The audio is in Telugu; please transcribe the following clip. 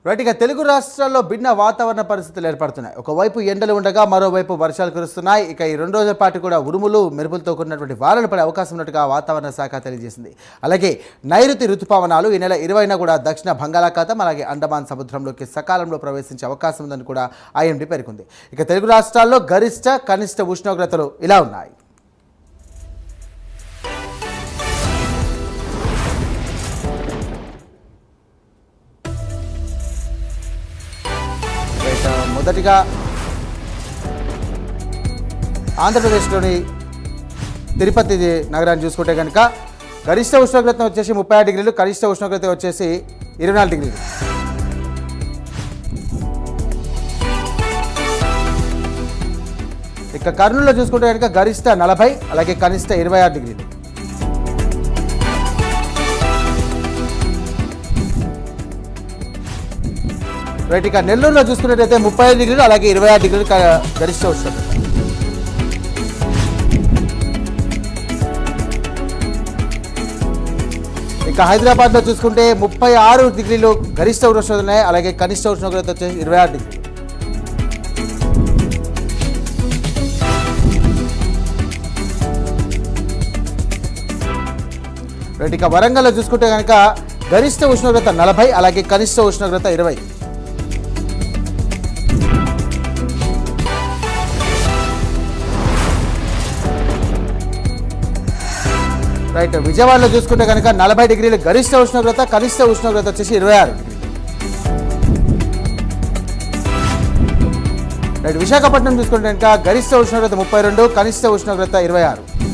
రైట్గా తెలుగు రాష్ట్రాల్లో భిన్న వాతావరణ పరిస్థితులు ఏర్పడుతున్నాయి. ఒకవైపు ఎండలు ఉండగా మరోవైపు వర్షాలు కురుస్తున్నాయి. ఇక ఈ 2 రోజుల పాటు కూడా ఉరుములు మెరుపులతో కూడినటువంటి వానలు పడే అవకాశం ఉన్నట్టుగా వాతావరణ శాఖ తెలియజేసింది. అలాగే నైరుతి రుతుపవనాలు ఈ నెల 20న కూడా దక్షిణ బంగాళాఖాతం అలాగే అండమాన్ సముద్రంలోకి సకాలంలో ప్రవేశించే అవకాశం ఉందని కూడా ఐఎండీ పేర్కొంది. ఇక తెలుగు రాష్ట్రాల్లో గరిష్ట కనిష్ట ఉష్ణోగ్రతలు ఇలా ఉన్నాయి. మొదటిగా ఆంధ్రప్రదేశ్లోని తిరుపతి నగరాన్ని చూసుకుంటే కనుక గరిష్ట ఉష్ణోగ్రత వచ్చేసి 36 డిగ్రీలు, కనిష్ట ఉష్ణోగ్రత వచ్చేసి 24 డిగ్రీలు. ఇక కర్నూలులో చూసుకుంటే కనుక గరిష్ట 40 అలాగే కనిష్ట 26 డిగ్రీలు. రైట్, ఇక నెల్లూరులో చూసుకున్నట్టయితే 35 డిగ్రీలు అలాగే 26 డిగ్రీలు గరిష్ట ఉష్ణోగ్రత. ఇక హైదరాబాద్లో చూసుకుంటే 36 డిగ్రీలు గరిష్ట ఉష్ణోగ్రత ఉన్నాయి, అలాగే కనిష్ట ఉష్ణోగ్రత వచ్చేసి 26 డిగ్రీలు. రైట్, ఇక వరంగల్లో చూసుకుంటే కనుక గరిష్ట ఉష్ణోగ్రత 40 అలాగే కనిష్ట ఉష్ణోగ్రత 20. రైట్, విజయవాడలో చూసుకుంటే కనుక 40 డిగ్రీలు గరిష్ట ఉష్ణోగ్రత, కనిష్ట ఉష్ణోగ్రత వచ్చేసి 26 డిగ్రీలు. రైట్, విశాఖపట్నం చూసుకుంటే కనుక గరిష్ట ఉష్ణోగ్రత 32, కనిష్ట ఉష్ణోగ్రత 26.